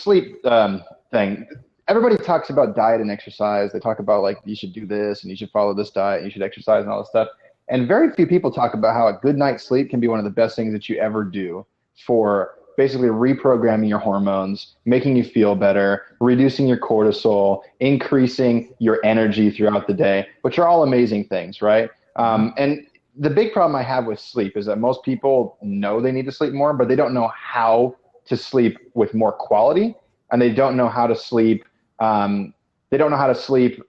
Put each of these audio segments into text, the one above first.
sleep thing, everybody talks about diet and exercise. They talk about like you should do this and you should follow this diet, and you should exercise and all this stuff. And very few people talk about how a good night's sleep can be one of the best things that you ever do for basically reprogramming your hormones, making you feel better, reducing your cortisol, increasing your energy throughout the day, which are all amazing things, right? And the big problem I have with sleep is that most people know they need to sleep more, but they don't know how to sleep with more quality, and they don't know how to sleep. They don't know how to sleep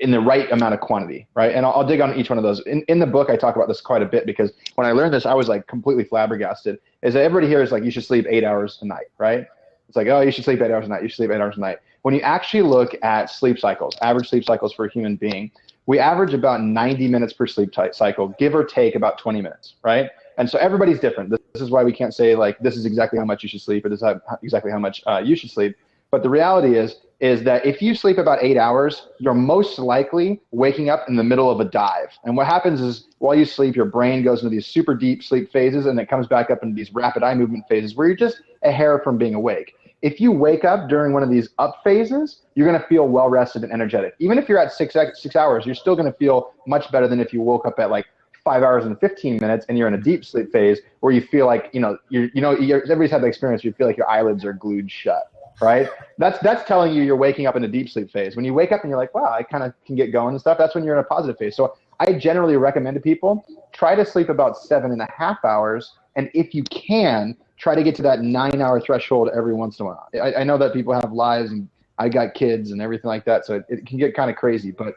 in the right amount of quantity, right? And I'll dig on each one of those. In the book, I talk about this quite a bit because when I learned this, I was like completely flabbergasted. Is that everybody here is like, you should sleep 8 hours a night, right? It's like, oh, you should sleep 8 hours a night. You should sleep 8 hours a night. When you actually look at sleep cycles, average sleep cycles for a human being, we average about 90 minutes per sleep cycle, give or take about 20 minutes, right? And so everybody's different. This is why we can't say like, this is exactly how much you should sleep, or this is exactly how much you should sleep. But the reality is that if you sleep about 8 hours, you're most likely waking up in the middle of a dive. And what happens is while you sleep, your brain goes into these super deep sleep phases, and it comes back up into these rapid eye movement phases where you're just a hair from being awake. If you wake up during one of these up phases, you're going to feel well rested and energetic. Even if you're at 6 hours, you're still going to feel much better than if you woke up at like 5 hours and 15 minutes and you're in a deep sleep phase where you feel like, everybody's had the experience, you feel like your eyelids are glued shut. Right? That's telling you you're waking up in a deep sleep phase. When you wake up and you're like, wow, I kind of can get going and stuff, that's when you're in a positive phase. So I generally recommend to people, try to sleep about 7.5 hours. And if you can, try to get to that 9-hour threshold every once in a while. I know that people have lives and I got kids and everything like that. So it can get kind of crazy, but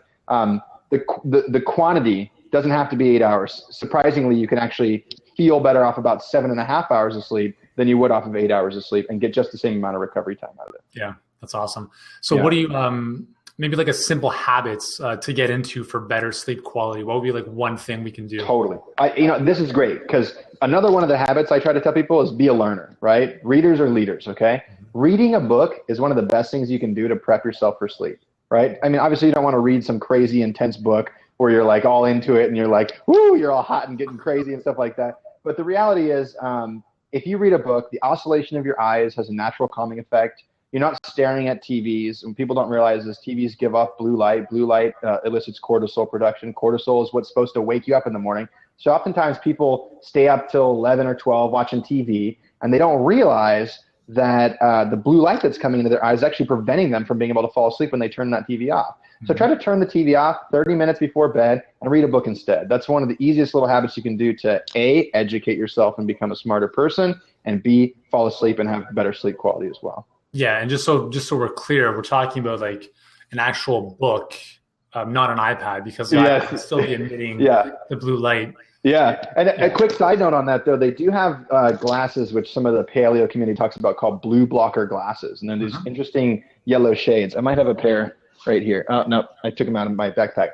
the quantity doesn't have to be 8 hours. Surprisingly, you can actually feel better off about 7.5 hours of sleep than you would off of 8 hours of sleep and get just the same amount of recovery time out of it. Yeah, that's awesome. So what do you, maybe like a simple habits to get into for better sleep quality? What would be like one thing we can do? Totally. This is great because another one of the habits I try to tell people is be a learner, right? Readers are leaders, okay? Mm-hmm. Reading a book is one of the best things you can do to prep yourself for sleep, right? I mean, obviously you don't want to read some crazy intense book where you're like all into it and you're like, woo, you're all hot and getting crazy and stuff like that. But the reality is, if you read a book, the oscillation of your eyes has a natural calming effect. You're not staring at TVs. And people don't realize this, TVs give off blue light. Blue light elicits cortisol production. Cortisol is what's supposed to wake you up in the morning. So oftentimes people stay up till 11 or 12 watching TV, and they don't realize that the blue light that's coming into their eyes is actually preventing them from being able to fall asleep when they turn that TV off. So try to turn the TV off 30 minutes before bed and read a book instead. That's one of the easiest little habits you can do to A, educate yourself and become a smarter person, and B, fall asleep and have better sleep quality as well. Yeah, and just so we're clear, we're talking about like an actual book, not an iPad, because the iPad can still be emitting the blue light. Yeah, and a quick side note on that, though, they do have glasses, which some of the paleo community talks about, called blue blocker glasses. And they're these interesting yellow shades. I might have a pair right here. Oh, no, I took them out of my backpack.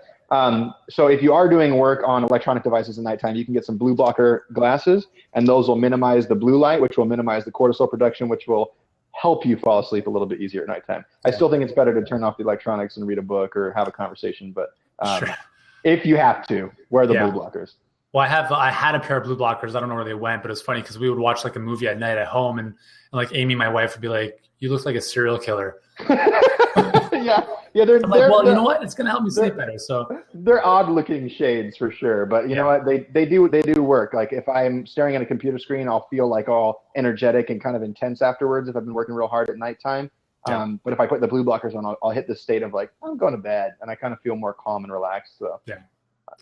So if you are doing work on electronic devices at nighttime, you can get some blue blocker glasses, and those will minimize the blue light, which will minimize the cortisol production, which will help you fall asleep a little bit easier at nighttime. I still think it's better to turn off the electronics and read a book or have a conversation, but if you have to, wear the blue blockers. Well, I had a pair of blue blockers. I don't know where they went, but it's funny because we would watch like a movie at night at home, and like Amy, my wife, would be like, "You look like a serial killer." yeah. They're well, you know what? It's gonna help me sleep better. So they're odd-looking shades for sure, but you know what? They do work. Like if I'm staring at a computer screen, I'll feel like all energetic and kind of intense afterwards if I've been working real hard at nighttime. But if I put the blue blockers on, I'll hit this state of like, I'm going to bed, and I kind of feel more calm and relaxed. So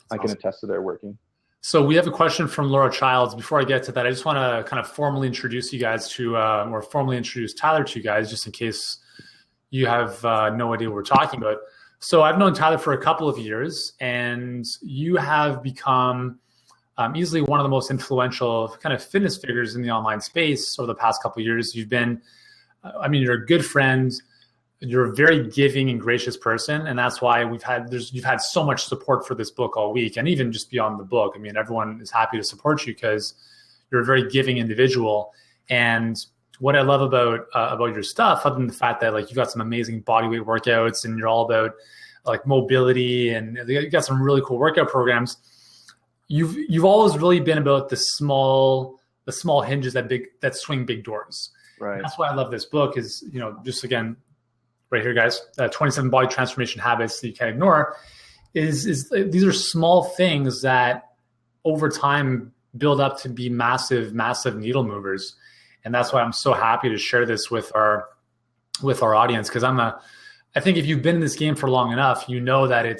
I can attest to their working. So we have a question from Laura Childs. Before I get to that, I just want to kind of formally introduce you guys to, or formally introduce Tyler to you guys, just in case you have no idea what we're talking about. So I've known Tyler for a couple of years, and you have become easily one of the most influential kind of fitness figures in the online space over the past couple of years. You've been, you're a good friend. You're a very giving and gracious person, and that's why you've had so much support for this book all week, and even just beyond the book. I mean, everyone is happy to support you because you're a very giving individual. And what I love about your stuff, other than the fact that like you've got some amazing bodyweight workouts, and you're all about like mobility, and you got some really cool workout programs. You've always really been about the small hinges that swing big doors. Right. That's why I love this book is, just again, right here, guys, 27 body transformation habits that you can't ignore is these are small things that over time build up to be massive, massive needle movers. And that's why I'm so happy to share this with our audience. Cause I think if you've been in this game for long enough, you know that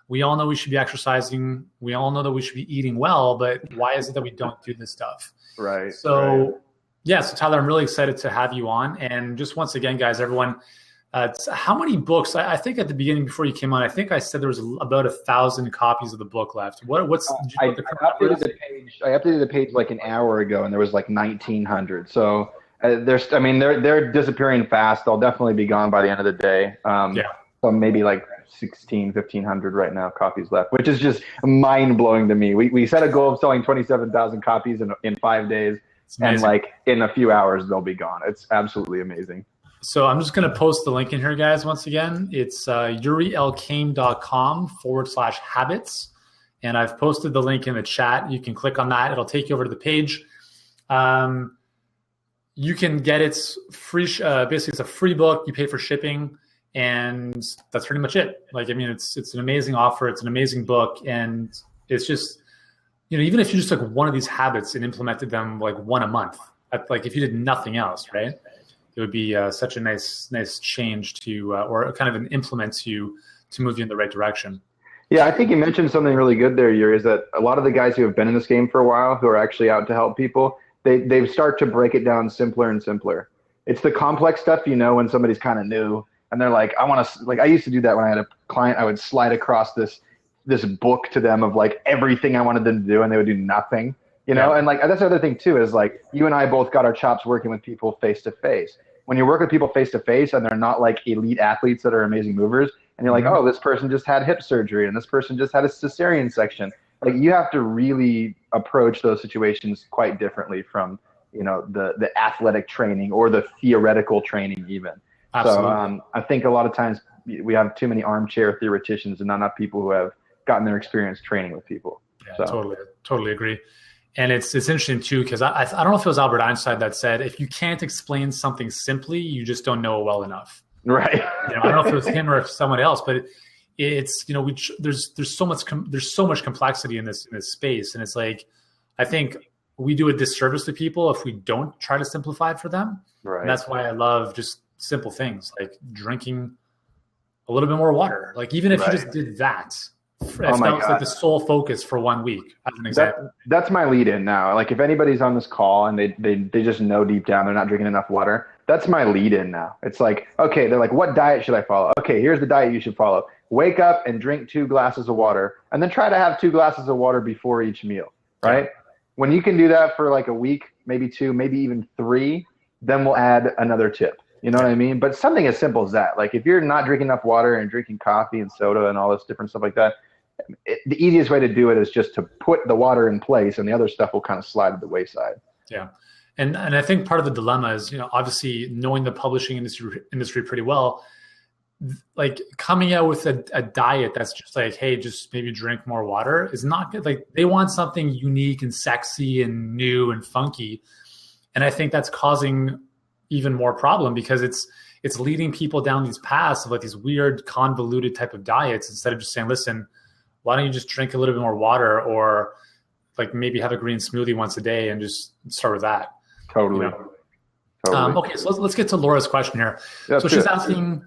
we all know we should be exercising. We all know that we should be eating well, but why is it that we don't do this stuff? Right. So so Tyler, I'm really excited to have you on. And just once again, guys, everyone, how many books? I think at the beginning before you came on, I think I said there was about 1,000 copies of the book left. I updated the page like an hour ago, and there was like 1,900. So they're disappearing fast. They'll definitely be gone by the end of the day. So maybe like 1,500 right now copies left, which is just mind blowing to me. We set a goal of selling 27,000 copies in 5 days, and like in a few hours they'll be gone. It's absolutely amazing. So I'm just going to post the link in here, guys. Once again, it's yurielkaim.com/habits. And I've posted the link in the chat. You can click on that. It'll take you over to the page. You can get it free. Basically, it's a free book. You pay for shipping. And that's pretty much it. It's an amazing offer. It's an amazing book. And it's just, even if you just took one of these habits and implemented them like one a month, like if you did nothing else, right? It would be such a nice change to, or kind of an implement to move you in the right direction. Yeah, I think you mentioned something really good there, Yuri, is that a lot of the guys who have been in this game for a while, who are actually out to help people, they start to break it down simpler and simpler. It's the complex stuff, when somebody's kind of new and they're like, I used to do that when I had a client. I would slide across this book to them of like everything I wanted them to do, and they would do nothing. And like that's the other thing too is like you and I both got our chops working with people face to face. When you work with people face to face and they're not like elite athletes that are amazing movers, and you're like, oh, this person just had hip surgery and this person just had a cesarean section. Like you have to really approach those situations quite differently from the athletic training or the theoretical training even. Absolutely. So I think a lot of times we have too many armchair theoreticians and not enough people who have gotten their experience training with people. Yeah, totally agree. And it's interesting too, because I don't know if it was Albert Einstein that said, if you can't explain something simply, you just don't know it well enough. Right. I don't know if it was him or if someone else, but it's there's so much complexity in this space, and it's like I think we do a disservice to people if we don't try to simplify it for them. Right. And that's why I love just simple things like drinking a little bit more water. Like even if you just did that. That was like the sole focus for 1 week, as an example. That's my lead in now. Like if anybody's on this call and they just know deep down they're not drinking enough water, that's my lead in now. It's like, okay, they're like, what diet should I follow? Okay, here's the diet you should follow. Wake up and drink 2 glasses of water, and then try to have 2 glasses of water before each meal, right? Yeah. When you can do that for like a week, maybe 2, maybe even 3, then we'll add another tip. You know what I mean? But something as simple as that. Like if you're not drinking enough water and drinking coffee and soda and all this different stuff like that, the easiest way to do it is just to put the water in place, and the other stuff will kind of slide to the wayside. Yeah. And I think part of the dilemma is, obviously knowing the publishing industry pretty well, like coming out with a diet that's just like, hey, just maybe drink more water is not good. Like they want something unique and sexy and new and funky. And I think that's causing even more problem because it's leading people down these paths of like these weird convoluted type of diets instead of just saying, listen, why don't you just drink a little bit more water, or like maybe have a green smoothie once a day and just start with that. Totally. Okay, so let's get to Laura's question here. So she's asking,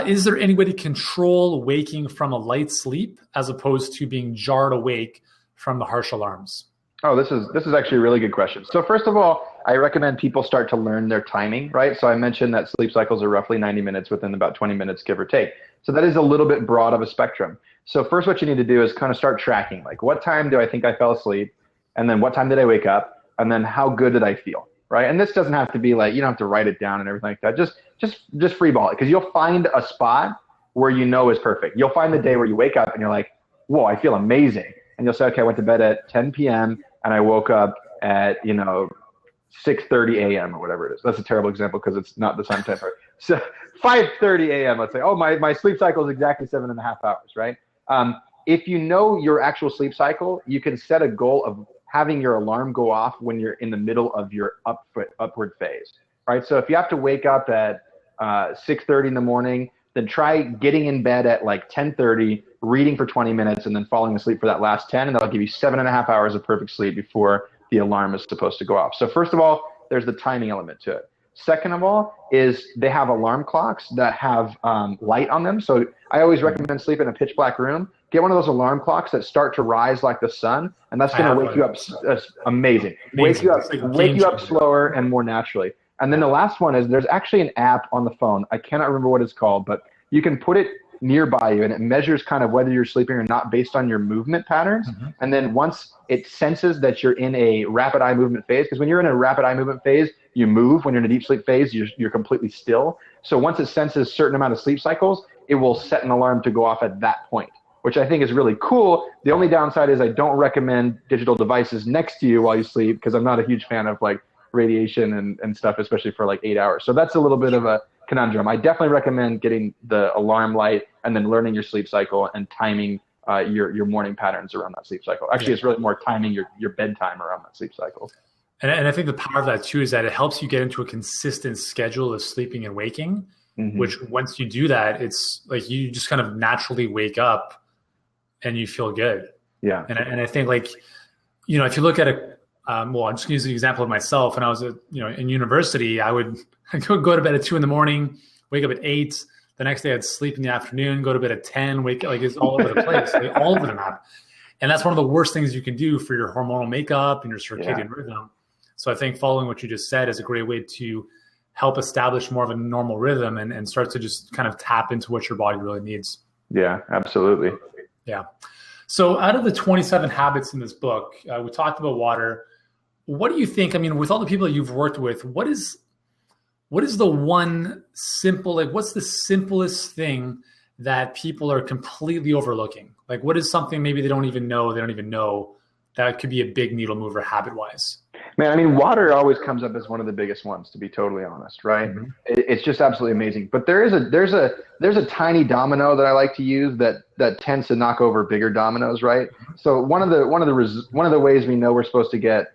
is there any way to control waking from a light sleep as opposed to being jarred awake from the harsh alarms? Oh, this is actually a really good question. So first of all, I recommend people start to learn their timing, right? So I mentioned that sleep cycles are roughly 90 minutes within about 20 minutes, give or take. So that is a little bit broad of a spectrum. So first what you need to do is kind of start tracking, like what time do I think I fell asleep? And then what time did I wake up? And then how good did I feel, right? And this doesn't have to be like, you don't have to write it down and everything like that. Just free ball it, because you'll find a spot where you know is perfect. You'll find the day where you wake up and you're like, whoa, I feel amazing. And you'll say, okay, I went to bed at 10 p.m. and I woke up at, 6:30 a.m. or whatever it is. That's a terrible example because it's not the sun time. So 5:30 a.m., let's say, oh, my sleep cycle is exactly 7.5 hours, right? If you know your actual sleep cycle, you can set a goal of having your alarm go off when you're in the middle of your upward phase, right? So if you have to wake up at 6:30 in the morning, then try getting in bed at like 10:30, reading for 20 minutes, and then falling asleep for that last 10, and that'll give you 7.5 hours of perfect sleep before the alarm is supposed to go off. So first of all, there's the timing element to it. Second of all is they have alarm clocks that have light on them. So I always recommend sleep in a pitch black room. Get one of those alarm clocks that start to rise like the sun, and that's going to wake you up. That's amazing. Wake you up slower and more naturally. And then the last one is there's actually an app on the phone. I cannot remember what it's called, but you can put it nearby you, and it measures kind of whether you're sleeping or not based on your movement patterns. Mm-hmm. And then once it senses that you're in a rapid eye movement phase, because when you're in a rapid eye movement phase, you move. When you're in a deep sleep phase, you're completely still. So once it senses a certain amount of sleep cycles, it will set an alarm to go off at that point, which I think is really cool. The only downside is I don't recommend digital devices next to you while you sleep, because I'm not a huge fan of like radiation and stuff, especially for like 8 hours. So that's a little bit of a conundrum. I definitely recommend getting the alarm light and then learning your sleep cycle and timing your morning patterns around that sleep cycle. Actually, it's really more timing your bedtime around that sleep cycle. And I think the power of that too is that it helps you get into a consistent schedule of sleeping and waking, mm-hmm. which once you do that, it's like you just kind of naturally wake up and you feel good. Yeah. And I think like, if you look at I'm just gonna use the example of myself. When I was in university, I would go to bed at 2 a.m, wake up at 8. The next day I'd sleep in the afternoon, go to bed at 10, wake up, like it's all over the place, like all over the map. And that's one of the worst things you can do for your hormonal makeup and your circadian rhythm. So I think following what you just said is a great way to help establish more of a normal rhythm and start to just kind of tap into what your body really needs. Yeah, absolutely. Yeah. So out of the 27 habits in this book, we talked about water. What do you think? I mean, with all the people that you've worked with, what is the one simple, like what's the simplest thing that people are completely overlooking? Like what is something maybe they don't even know that could be a big needle mover habit-wise? Man, I mean, water always comes up as one of the biggest ones, to be totally honest, right? Mm-hmm. It's just absolutely amazing. But there's a tiny domino that I like to use that tends to knock over bigger dominoes, right? So one of the ways we know we're supposed to get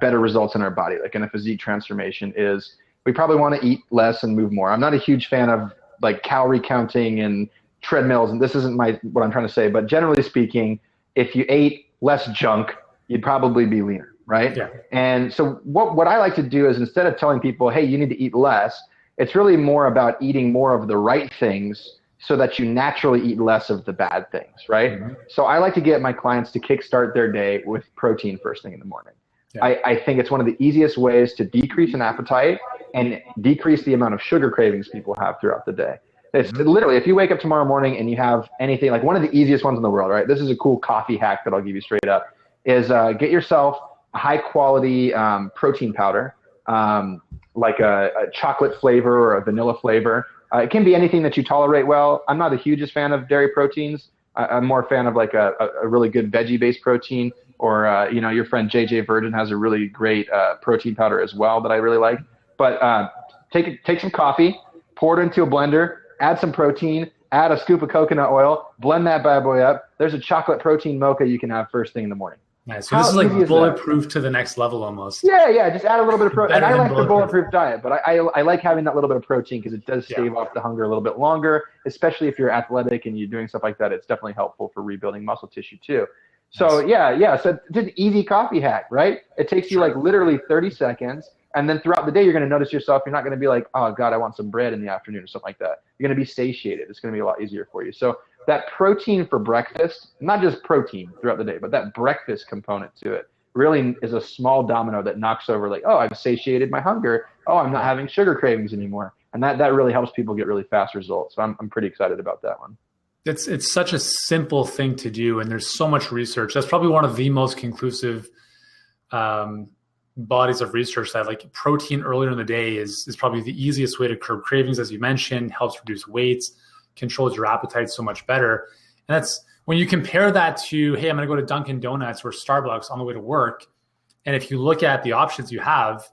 better results in our body, like in a physique transformation, is we probably want to eat less and move more. I'm not a huge fan of like calorie counting and treadmills, and this isn't what I'm trying to say, but generally speaking, if you ate less junk, you'd probably be leaner. Right. Yeah. And so what I like to do is, instead of telling people, hey, you need to eat less, it's really more about eating more of the right things so that you naturally eat less of the bad things. Right. Mm-hmm. So I like to get my clients to kickstart their day with protein first thing in the morning. Yeah. I think it's one of the easiest ways to decrease an appetite and decrease the amount of sugar cravings people have throughout the day. It's literally, if you wake up tomorrow morning and you have anything, like one of the easiest ones in the world, right? This is a cool coffee hack that I'll give you straight up, is get yourself a high quality protein powder, like a chocolate flavor or a vanilla flavor. It can be anything that you tolerate well. I'm not a hugest fan of dairy proteins. I'm more a fan of like a really good veggie-based protein, or your friend JJ Virgin has a really great protein powder as well that I really like. But take some coffee, pour it into a blender, add some protein, add a scoop of coconut oil, blend that bad boy up. There's a chocolate protein mocha you can have first thing in the morning. Nice. So this is like bulletproof to the next level almost. Yeah. Just add a little bit of protein. And I like the bulletproof diet, but I like having that little bit of protein because it does stave off the hunger a little bit longer, especially if you're athletic and you're doing stuff like that. It's definitely helpful for rebuilding muscle tissue too. So nice. So it's an easy coffee hack, right? It takes you like literally 30 seconds. And then throughout the day, you're going to notice yourself. You're not going to be like, oh God, I want some bread in the afternoon or something like that. You're going to be satiated. It's going to be a lot easier for you. So that protein for breakfast, not just protein throughout the day, but that breakfast component to it really is a small domino that knocks over like, oh, I've satiated my hunger. Oh, I'm not having sugar cravings anymore. And that really helps people get really fast results. So I'm pretty excited about that one. It's such a simple thing to do. And there's so much research. That's probably one of the most conclusive bodies of research that like protein earlier in the day is probably the easiest way to curb cravings, as you mentioned, helps reduce weight, controls your appetite so much better. And that's when you compare that to, hey, I'm going to go to Dunkin' Donuts or Starbucks on the way to work. And if you look at the options you have,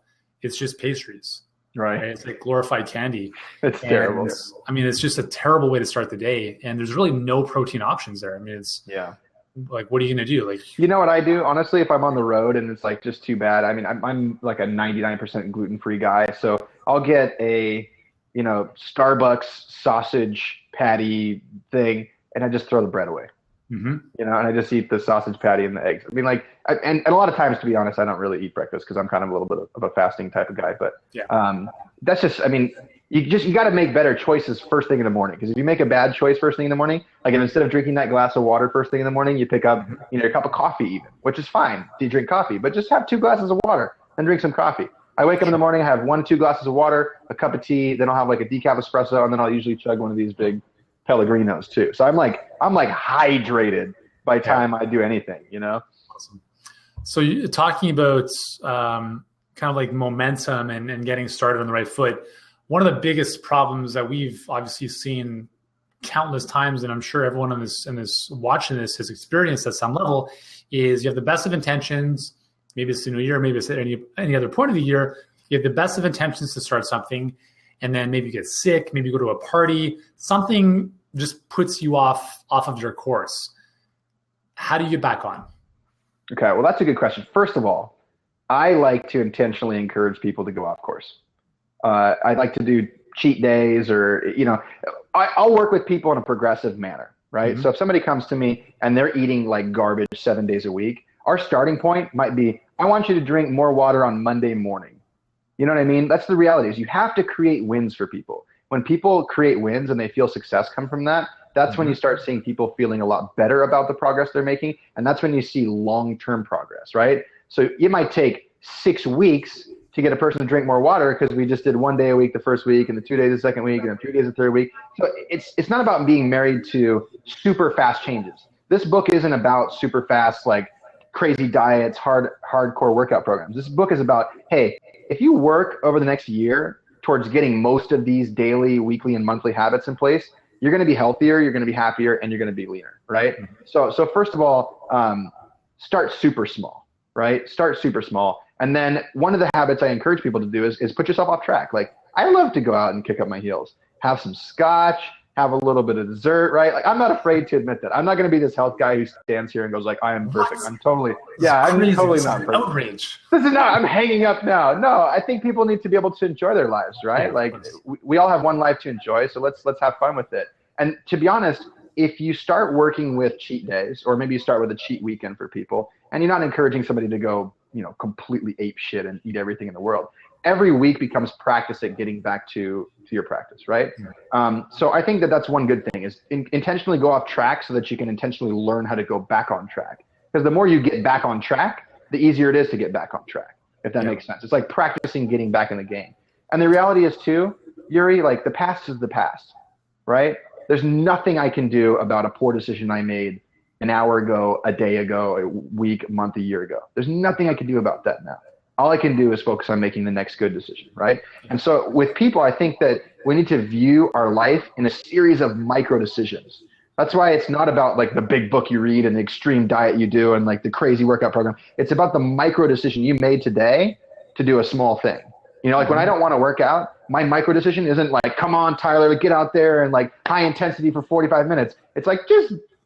it's just pastries. Right. It's like glorified candy. It's terrible. I mean, it's just a terrible way to start the day. And there's really no protein options there. I mean, like, what are you going to do? Like, You know what I do? Honestly, if I'm on the road and it's like just too bad, I mean, I'm like a 99% gluten-free guy. So I'll get a, Starbucks sausage patty thing and I just throw the bread away. And I just eat the sausage patty and the eggs. I mean, like, and a lot of times, to be honest, I don't really eat breakfast because I'm kind of a little bit of a fasting type of guy. But that's just, I mean, you got to make better choices first thing in the morning. Because if you make a bad choice first thing in the morning, like instead of drinking that glass of water first thing in the morning, you pick up, a cup of coffee even, which is fine. You drink coffee, but just have 2 glasses of water and drink some coffee. I wake up in the morning, I have 2 glasses of water, a cup of tea, then I'll have like a decaf espresso, and then I'll usually chug one of these big Pellegrinos too. So I'm like hydrated by the time I do anything, Awesome. So you're talking about kind of like momentum and getting started on the right foot. One of the biggest problems that we've obviously seen countless times, and I'm sure everyone in this watching this has experienced at some level, is you have the best of intentions. Maybe it's the new year, maybe it's at any other point of the year. You have the best of intentions to start something, and then maybe you get sick, maybe you go to a party, something just puts you off of your course. How do you get back on? Okay, well, that's a good question. First of all, I like to intentionally encourage people to go off course. I like to do cheat days or, I'll work with people in a progressive manner, right? So if somebody comes to me and they're eating like garbage 7 days a week, our starting point might be, I want you to drink more water on Monday morning. You know what I mean? That's the reality is you have to create wins for people. When people create wins and they feel success come from that, that's when you start seeing people feeling a lot better about the progress they're making. And that's when you see long-term progress, right? So it might take 6 weeks to get a person to drink more water because we just did 1 day a week the first week and the 2 days the second week and then 3 days the third week. So it's not about being married to super fast changes. This book isn't about super fast, like crazy diets, hardcore workout programs. This book is about, hey, if you work over the next year towards getting most of these daily, weekly, and monthly habits in place, you're going to be healthier, you're going to be happier, and you're going to be leaner, right? So first of all, start super small, right? Start super small. And then one of the habits I encourage people to do is put yourself off track. Like, I love to go out and kick up my heels, have some scotch, have a little bit of dessert, right? Like, I'm not afraid to admit that. I'm not going to be this health guy who stands here and goes like, I am perfect. I'm totally not perfect. Outrage. This is not, I'm hanging up now. No, I think people need to be able to enjoy their lives, right? Yeah, like we all have one life to enjoy. So let's have fun with it. And to be honest, if you start working with cheat days, or maybe you start with a cheat weekend for people, and you're not encouraging somebody to go, completely ape shit and eat everything in the world, every week becomes practice at getting back to your practice, right? So I think that's one good thing is intentionally go off track so that you can intentionally learn how to go back on track. Because the more you get back on track, the easier it is to get back on track, if that makes sense. It's like practicing getting back in the game. And the reality is too, Yuri, like the past is the past, right? There's nothing I can do about a poor decision I made an hour ago, a day ago, a week, a month, a year ago. There's nothing I can do about that now. All I can do is focus on making the next good decision, right? And so with people, I think that we need to view our life in a series of micro decisions. That's why it's not about like the big book you read and the extreme diet you do and like the crazy workout program. It's about the micro decision you made today to do a small thing. Like when I don't want to work out, my micro decision isn't like, come on, Tyler, get out there and like high intensity for 45 minutes. It's like,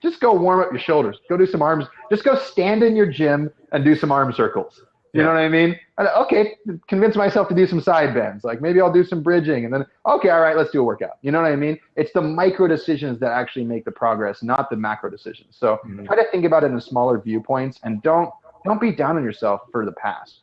just go warm up your shoulders. Go do some arms. Just go stand in your gym and do some arm circles. You know what I mean? Okay, convince myself to do some side bends. Like maybe I'll do some bridging and then, okay, all right, let's do a workout. You know what I mean? It's the micro decisions that actually make the progress, not the macro decisions. So try to think about it in smaller viewpoints and don't be down on yourself for the past.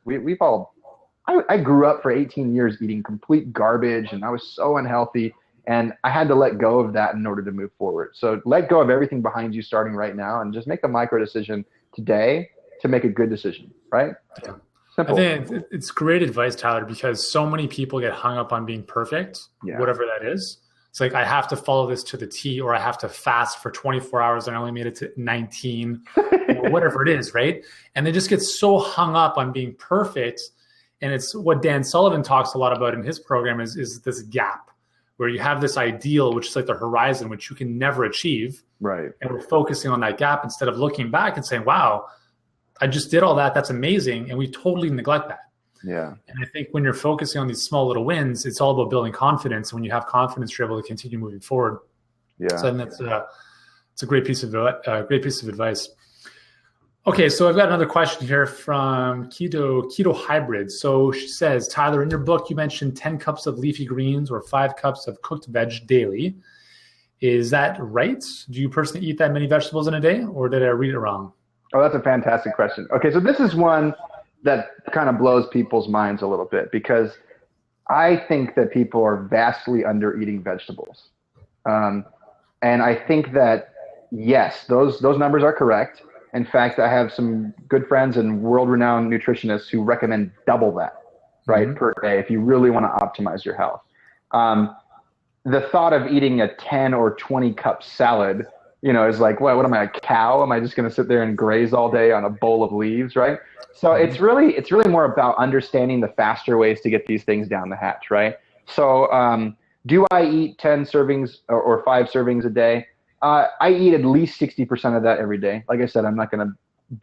I grew up for 18 years eating complete garbage and I was so unhealthy and I had to let go of that in order to move forward. So let go of everything behind you starting right now and just make a micro decision today to make a good decision, right? Yeah. Simple. I think it's great advice, Tyler, because so many people get hung up on being perfect, whatever that is. It's like, I have to follow this to the T, or I have to fast for 24 hours and I only made it to 19, or whatever it is, right? And they just get so hung up on being perfect. And it's what Dan Sullivan talks a lot about in his program is this gap where you have this ideal, which is like the horizon, which you can never achieve. Right. And we're focusing on that gap instead of looking back and saying, wow, I just did all that. That's amazing. And we totally neglect that. Yeah. And I think when you're focusing on these small little wins, it's all about building confidence. And when you have confidence, you're able to continue moving forward. Yeah. So I think it's a great piece of advice. Okay, so I've got another question here from Keto Hybrid. So she says, Tyler, in your book, you mentioned 10 cups of leafy greens or 5 cups of cooked veg daily. Is that right? Do you personally eat that many vegetables in a day, or did I read it wrong? Oh, that's a fantastic question. Okay, so this is one that kind of blows people's minds a little bit because I think that people are vastly under eating vegetables. And I think that, yes, those numbers are correct. In fact, I have some good friends and world-renowned nutritionists who recommend double that, right, per day if you really want to optimize your health. The thought of eating a 10 or 20 cup salad, is like, what am I, a cow? Am I just going to sit there and graze all day on a bowl of leaves, right? So it's really more about understanding the faster ways to get these things down the hatch, right? So do I eat 10 servings or 5 servings a day? I eat at least 60% of that every day. Like I said, I'm not going to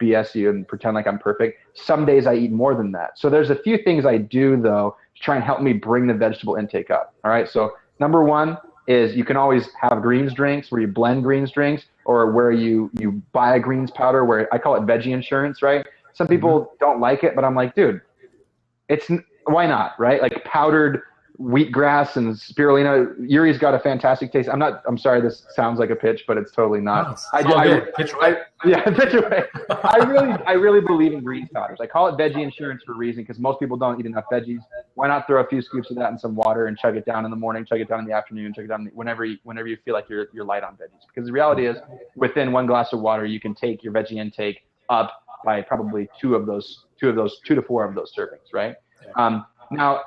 BS you and pretend like I'm perfect. Some days I eat more than that. So there's a few things I do, though, to try and help me bring the vegetable intake up. All right. So number one is you can always have greens drinks where you blend greens drinks or where you buy a greens powder where I call it veggie insurance, right? Some people don't like it, but I'm like, dude, why not, right? Like powdered wheatgrass and spirulina. Yuri's got a fantastic taste. I'm sorry, this sounds like a pitch, but it's totally not. Pitch away. Pitch away. I really believe in greens powders. I call it veggie insurance for a reason because most people don't eat enough veggies. Why not throw a few scoops of that in some water and chug it down in the morning, chug it down in the afternoon, chug it down whenever you feel like you're light on veggies. Because the reality is, within one glass of water, you can take your veggie intake up by probably 2 to 4 of those servings, right? Yeah. Now,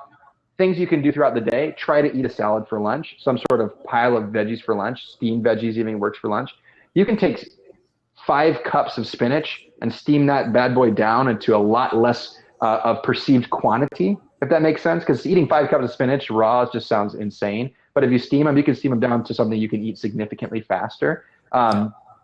things you can do throughout the day, try to eat a salad for lunch, some sort of pile of veggies for lunch. Steamed veggies even works for lunch. You can take 5 cups of spinach and steam that bad boy down into a lot less of perceived quantity, if that makes sense, because eating 5 cups of spinach raw just sounds insane. But if you steam them, you can steam them down to something you can eat significantly faster.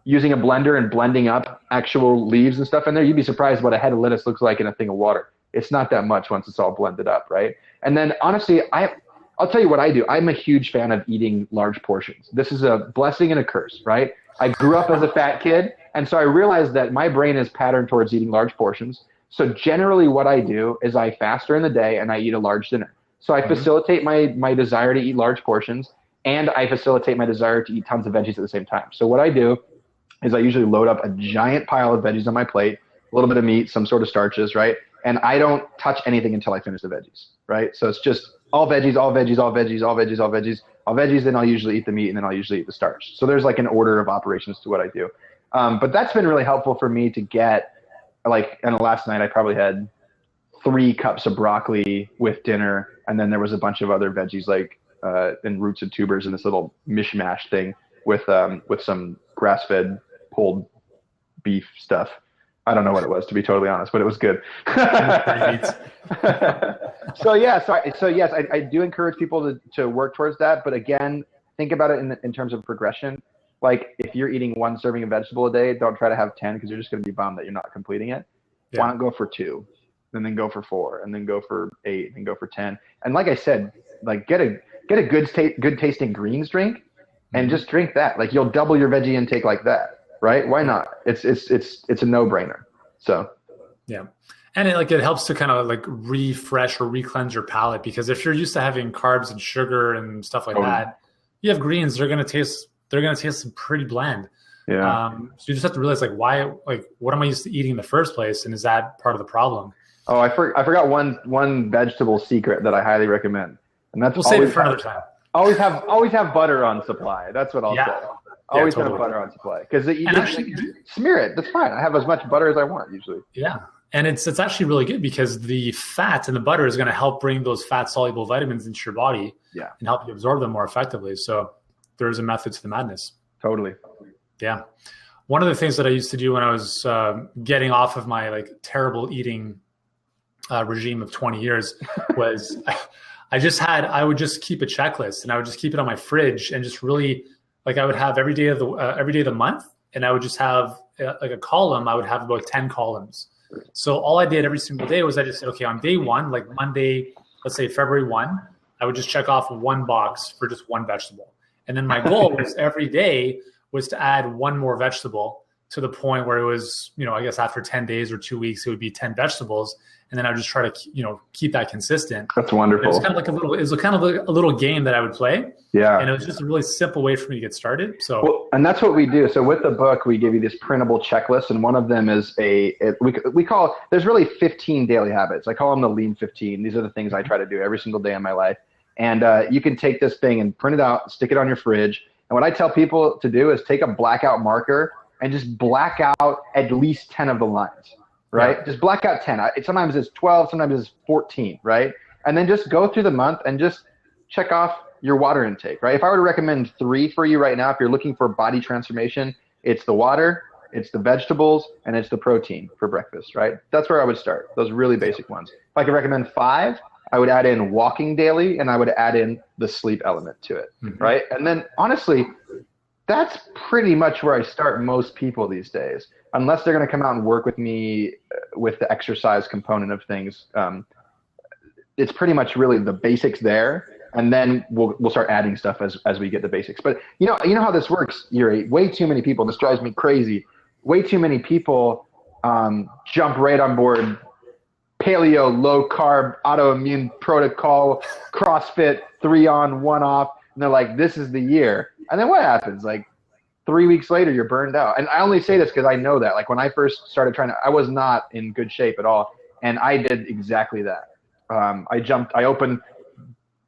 Using a blender and blending up actual leaves and stuff in there, you'd be surprised what a head of lettuce looks like in a thing of water. It's not that much once it's all blended up, right? And then honestly, I'll tell you what I do. I'm a huge fan of eating large portions. This is a blessing and a curse, right? I grew up as a fat kid, and so I realized that my brain is patterned towards eating large portions. So generally what I do is I fast during the day and I eat a large dinner. So I facilitate my desire to eat large portions, and I facilitate my desire to eat tons of veggies at the same time. So what I do is I usually load up a giant pile of veggies on my plate, a little bit of meat, some sort of starches, right? And I don't touch anything until I finish the veggies, right? So it's just all veggies, all veggies, all veggies, all veggies, all veggies, all veggies, then I'll usually eat the meat, and then I'll usually eat the starch. So there's like an order of operations to what I do. But that's been really helpful for me to get, like, and last night I probably had 3 cups of broccoli with dinner, and then there was a bunch of other veggies like and roots and tubers in this little mishmash thing with some grass-fed pulled beef stuff. I don't know what it was, to be totally honest, but it was good. So yes, I do encourage people to work towards that. But again, think about it in terms of progression. Like if you're eating 1 serving of vegetable a day, don't try to have 10 because you're just going to be bummed that you're not completing it. Yeah. Why not go for 2, and then go for 4, and then go for 8, and go for 10? And like I said, like get a good tasting greens drink, and just drink that. Like you'll double your veggie intake like that. Right? Why not? It's a no-brainer. So, yeah. And it helps to kind of like refresh or re-cleanse your palate, because if you're used to having carbs and sugar and stuff like that, you have greens, they're going to taste pretty bland. Yeah. So you just have to realize what am I used to eating in the first place? And is that part of the problem? Oh, I forgot one vegetable secret that I highly recommend. And that's we'll save it for another time. Always have butter on supply. That's what I'll say. Always have butter on supply, because smear it. That's fine. I have as much butter as I want usually. Yeah, and it's actually really good because the fat in the butter is going to help bring those fat soluble vitamins into your body. Yeah, and help you absorb them more effectively. So there's a method to the madness. Totally. Yeah, one of the things that I used to do when I was getting off of my terrible eating regime of 20 years was I would just keep a checklist, and I would just keep it on my fridge, and just really. I would have every day of the month, and I would just have a column. I would have about 10 columns. So all I did every single day was I just said, okay, on day 1, like Monday, let's say February 1, I would just check off 1 box for just 1 vegetable. And then my goal was every day was to add 1 more vegetable. to the point where it was, I guess after 10 days or 2 weeks, it would be 10 vegetables. And then I would just try to, keep that consistent. That's wonderful. It was kind of like a little game that I would play. Yeah. And it was just a really simple way for me to get started. So, well, and that's what we do. So with the book, we give you this printable checklist. And one of them is we call, there's really 15 daily habits. I call them the Lean 15. These are the things I try to do every single day in my life. And you can take this thing and print it out, stick it on your fridge. And what I tell people to do is take a blackout marker and just black out at least 10 of the lines, right? Yeah. Just black out 10. Sometimes it's 12, sometimes it's 14, right? And then just go through the month and just check off your water intake, right? If I were to recommend 3 for you right now, if you're looking for body transformation, it's the water, it's the vegetables, and it's the protein for breakfast, right? That's where I would start, those really basic ones. If I could recommend 5, I would add in walking daily, and I would add in the sleep element to it, right? And then honestly, that's pretty much where I start most people these days, unless they're going to come out and work with me with the exercise component of things. It's pretty much really the basics there, and then we'll start adding stuff as we get the basics. But you know how this works, Yuri. Way too many people. This drives me crazy. Way too many people jump right on board. Paleo, low carb, autoimmune protocol, CrossFit, 3 on, 1 off. And they're like, this is the year. And then what happens? Like 3 weeks later, you're burned out. And I only say this because I know that. Like when I first started I was not in good shape at all. And I did exactly that. I opened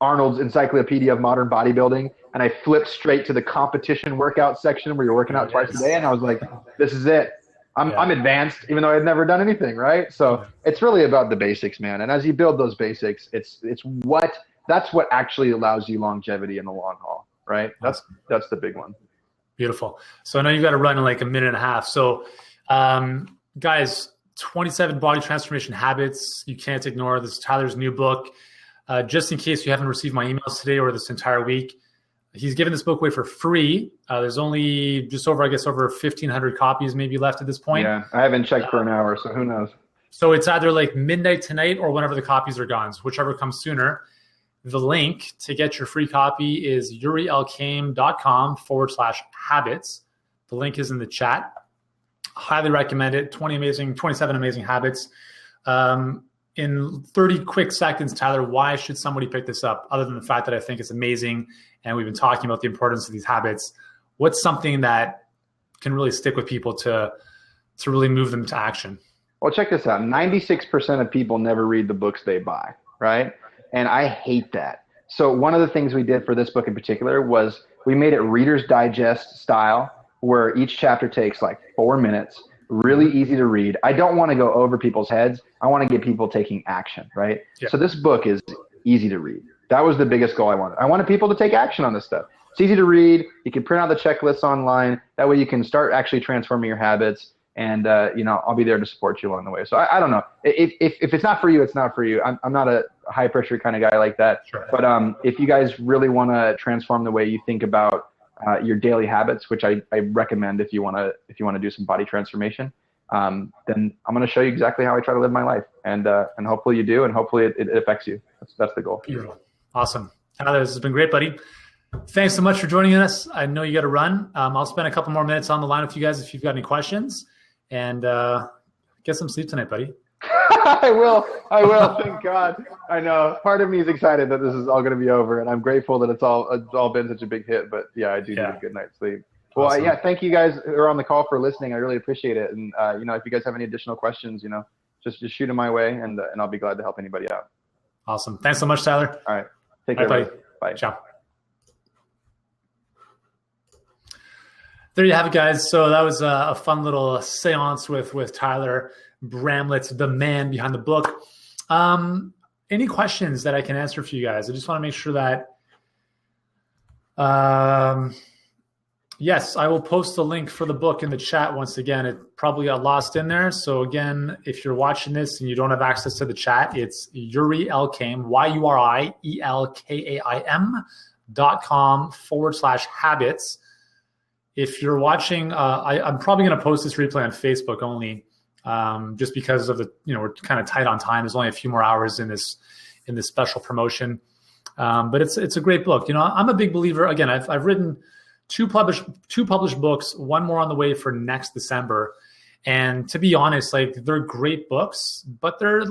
Arnold's Encyclopedia of Modern Bodybuilding, and I flipped straight to the competition workout section where you're working out twice a day. And I was like, this is it. I'm advanced, even though I'd never done anything, right? So it's really about the basics, man. And as you build those basics, that's what actually allows you longevity in the long haul, right? That's the big one. Beautiful. So I know you've got to run in like a minute and a half. So guys, 27 body transformation habits you can't ignore. This is Tyler's new book. Just in case you haven't received my emails today or this entire week, he's given this book away for free. There's only just over 1,500 copies maybe left at this point. Yeah, I haven't checked for an hour, so who knows? So it's either like midnight tonight or whenever the copies are gone, so whichever comes sooner. The link to get your free copy is yurielkaim.com/habits. The link is in the chat. Highly recommend it. 27 amazing habits. In 30 quick seconds, Tyler, why should somebody pick this up other than the fact that I think it's amazing and we've been talking about the importance of these habits? What's something that can really stick with people to really move them to action? Well, check this out. 96% of people never read the books they buy, right? And I hate that. So one of the things we did for this book in particular was we made it Reader's Digest style, where each chapter takes like 4 minutes, really easy to read. I don't want to go over people's heads. I want to get people taking action, right? Yeah. So this book is easy to read. That was the biggest goal I wanted. I wanted people to take action on this stuff. It's easy to read. You can print out the checklists online. That way you can start actually transforming your habits. And, I'll be there to support you along the way. So I don't know. If it's not for you, it's not for you. I'm not a high pressure kind of guy like that. Sure. But if you guys really want to transform the way you think about your daily habits, which I recommend if you want to do some body transformation, then I'm going to show you exactly how I try to live my life. And hopefully you do. And hopefully it affects you. That's the goal. Beautiful. Awesome. Tyler, this has been great, buddy. Thanks so much for joining us. I know you got to run. I'll spend a couple more minutes on the line with you guys if you've got any questions. And get some sleep tonight, buddy. I will. Thank God. I know. Part of me is excited that this is all going to be over, and I'm grateful that it's all been such a big hit. But yeah, I do need a good night's sleep. Well, awesome. Thank you guys who are on the call for listening. I really appreciate it. And if you guys have any additional questions, just shoot them my way, and I'll be glad to help anybody out. Awesome. Thanks so much, Tyler. All right. Take care, buddy. Bye. Ciao. There you have it, guys. So that was a fun little seance with Tyler Bramlett, the man behind the book. Any questions that I can answer for you guys? I just want to make sure that, yes, I will post the link for the book in the chat once again. It probably got lost in there. So again, if you're watching this and you don't have access to the chat, it's Yuri Elkaim, YuriElkaim.com/habits. If you're watching, I'm probably going to post this replay on Facebook only, just because of we're kind of tight on time. There's only a few more hours in this special promotion, but it's a great book. I'm a big believer. Again, I've written two published books, one more on the way for next December. And to be honest, like they're great books, but they're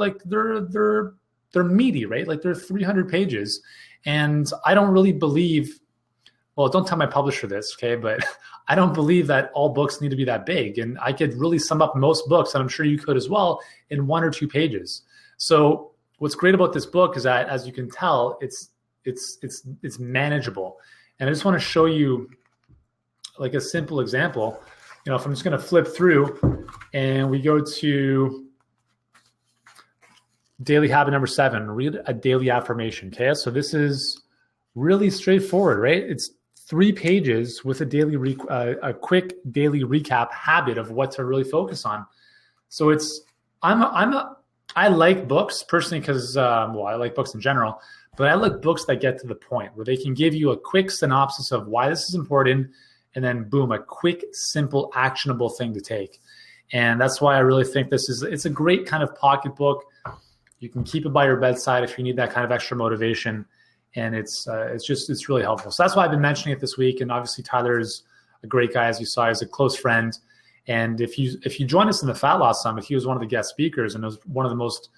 meaty, right? Like they're 300 pages. And I don't really believe, well, don't tell my publisher this, okay? But I don't believe that all books need to be that big. And I could really sum up most books, and I'm sure you could as well, in 1 or 2 pages. So what's great about this book is that, as you can tell, it's manageable. And I just want to show you like a simple example. You know, if I'm just going to flip through and we go to daily habit number 7, read a daily affirmation. Okay, so this is really straightforward, right? It's 3 pages with a quick daily recap habit of what to really focus on. So I like books personally because, I like books in general, but I like books that get to the point where they can give you a quick synopsis of why this is important, and then boom, a quick, simple, actionable thing to take. And that's why I really think it's a great kind of pocket book. You can keep it by your bedside if you need that kind of extra motivation. And it's really helpful. So that's why I've been mentioning it this week. And obviously Tyler is a great guy, as you saw. He's a close friend. And if you join us in the Fat Loss Summit, he was one of the guest speakers, and it was one of the most,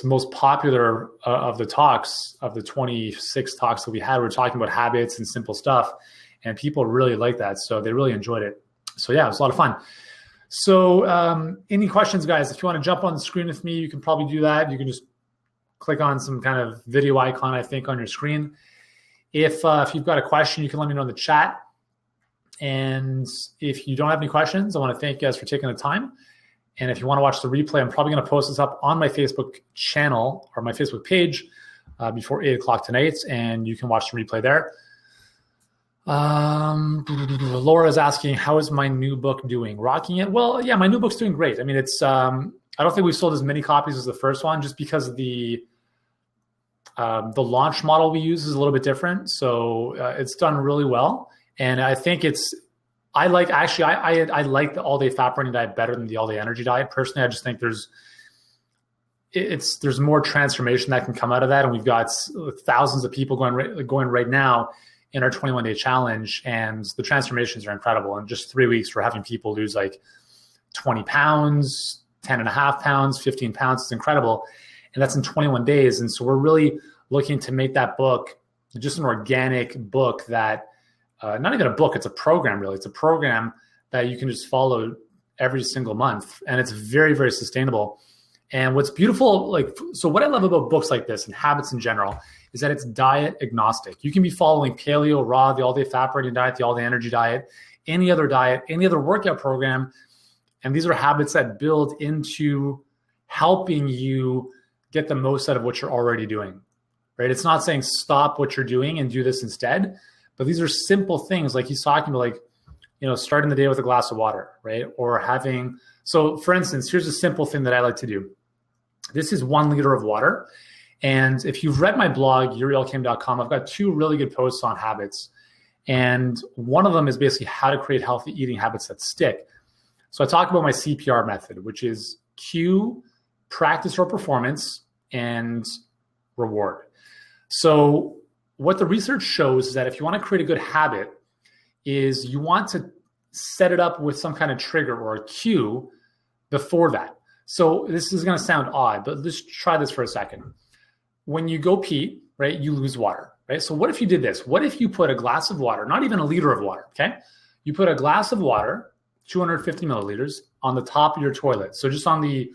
most popular of the talks, of the 26 talks that we had. We were talking about habits and simple stuff, and people really liked that. So they really enjoyed it. So yeah, it was a lot of fun. So any questions, guys? If you want to jump on the screen with me, you can probably do that. You can just click on some kind of video icon, I think, on your screen. If you've got a question, you can let me know in the chat. And if you don't have any questions, I want to thank you guys for taking the time. And if you want to watch the replay, I'm probably going to post this up on my Facebook channel or my Facebook page before 8 o'clock tonight, and you can watch the replay there. Laura is asking, how is my new book doing? Rocking it? Well, yeah, my new book's doing great. I mean, it's I don't think we've sold as many copies as the first one, just because of the launch model we use is a little bit different. So it's done really well. And I think I like the all-day fat burning diet better than the all-day energy diet. Personally, I just think there's more transformation that can come out of that. And we've got thousands of people going right now in our 21-day challenge, and the transformations are incredible. In just 3 weeks, we're having people lose like 20 pounds, 10.5 pounds, 15 pounds. It's incredible. And that's in 21 days. And so we're really looking to make that book just an organic book that, not even a book, it's a program, really. It's a program that you can just follow every single month. And it's very, very sustainable. And what's beautiful, so what I love about books like this and habits in general is that it's diet agnostic. You can be following paleo, raw, the all-day fat burning diet, the all-day energy diet, any other workout program. And these are habits that build into helping you get the most out of what you're already doing, right? It's not saying stop what you're doing and do this instead, but these are simple things like he's talking about, starting the day with a glass of water, right? Or so for instance, here's a simple thing that I like to do. This is 1 liter of water. And if you've read my blog, YuriElkaim.com, I've got 2 really good posts on habits. And one of them is basically how to create healthy eating habits that stick. So I talk about my CPR method, which is cue, practice or performance, and reward. So what the research shows is that if you want to create a good habit, is you want to set it up with some kind of trigger or a cue before that. So this is going to sound odd, but let's try this for a second. When you go pee, right, you lose water, right? So what if you did this? What if you put a glass of water, not even a liter of water, okay? You put a glass of water, 250 milliliters, on the top of your toilet. So just on the,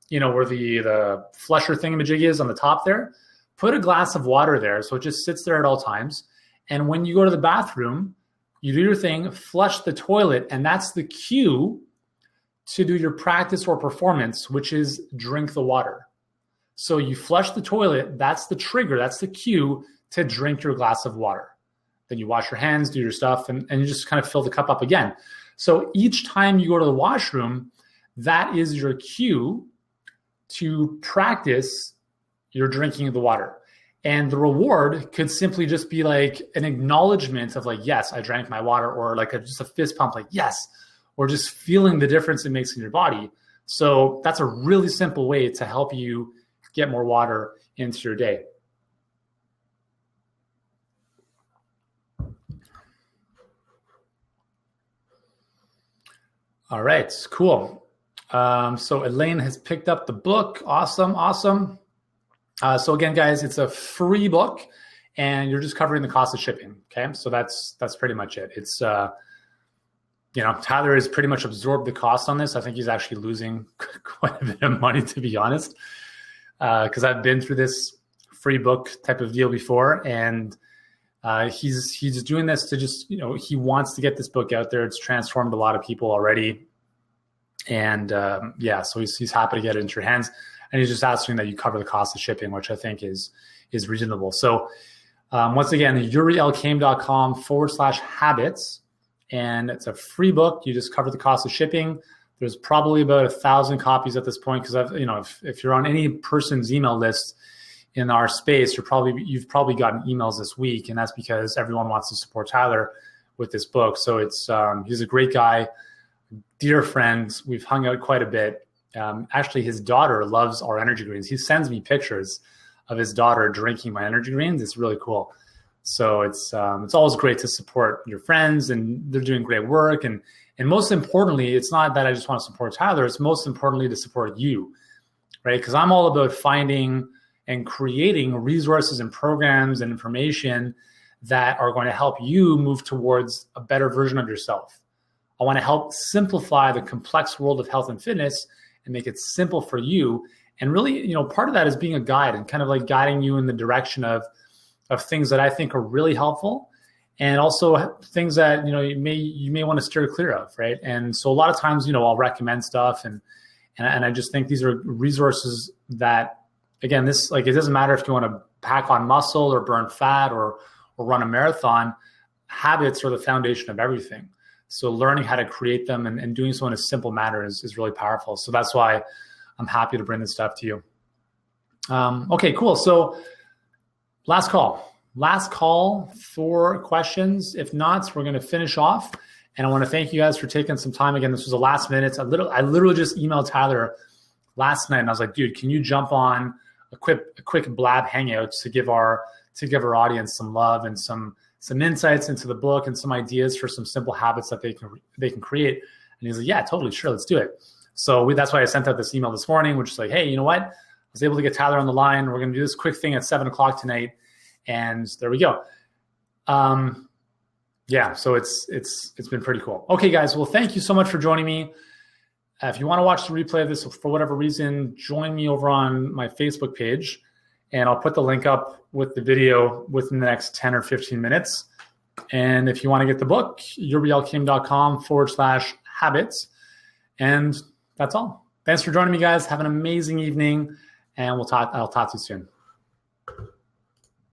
where the flusher thingamajig is on the top there, put a glass of water there so it just sits there at all times. And when you go to the bathroom, you do your thing, flush the toilet, and that's the cue to do your practice or performance, which is drink the water. So you flush the toilet, that's the trigger, that's the cue to drink your glass of water. Then you wash your hands, do your stuff, and you just kind of fill the cup up again. So each time you go to the washroom, that is your cue to practice your drinking of the water. And the reward could simply just be like an acknowledgement of yes, I drank my water, or just a fist pump, yes, or just feeling the difference it makes in your body. So that's a really simple way to help you get more water into your day. All right, cool. So Elaine has picked up the book. Awesome. So again, guys, it's a free book, and you're just covering the cost of shipping. Okay, so that's pretty much it. It's Tyler has pretty much absorbed the cost on this. I think he's actually losing quite a bit of money, to be honest, because I've been through this free book type of deal before, and he's doing this to just, he wants to get this book out there. It's transformed a lot of people already, and so he's happy to get it into your hands, and he's just asking that you cover the cost of shipping, which I think is reasonable. So once again, yurielkaim.com/habits. And it's a free book. You just cover the cost of shipping. There's probably about 1,000 copies at this point, because if you're on any person's email list in our space, you've probably gotten emails this week, and that's because everyone wants to support Tyler with this book. So it's he's a great guy, dear friend. We've hung out quite a bit. Actually, his daughter loves our energy greens. He sends me pictures of his daughter drinking my energy greens. It's really cool. So it's always great to support your friends, and they're doing great work. And most importantly, it's not that I just want to support Tyler. It's most importantly to support you, right? Because I'm all about finding and creating resources and programs and information that are going to help you move towards a better version of yourself. I want to help simplify the complex world of health and fitness and make it simple for you. And really, part of that is being a guide and kind of like guiding you in the direction of things that I think are really helpful, and also things that you may want to steer clear of, right? And so a lot of times, I'll recommend stuff, and I just think these are resources that, again, it doesn't matter if you want to pack on muscle or burn fat or run a marathon. Habits are the foundation of everything. So learning how to create them and doing so in a simple manner is really powerful. So that's why I'm happy to bring this stuff to you. Okay, cool. So last call for questions. If not, we're going to finish off. And I want to thank you guys for taking some time. Again, this was the last minute. I literally just emailed Tyler last night, and I was like, dude, can you jump on a quick blab hangout to give our audience some love and some insights into the book and some ideas for some simple habits that they can create. And he's like, yeah, totally, sure, let's do it. So that's why I sent out this email this morning, which is like, hey, you know what? I was able to get Tyler on the line. We're going to do this quick thing at 7:00 tonight. And there we go. So it's been pretty cool. Okay, guys. Well, thank you so much for joining me. If you want to watch the replay of this for whatever reason, join me over on my Facebook page, and I'll put the link up with the video within the next 10 or 15 minutes. And if you want to get the book, yurielkaim.com/habits. And that's all. Thanks for joining me, guys. Have an amazing evening, and I'll talk to you soon.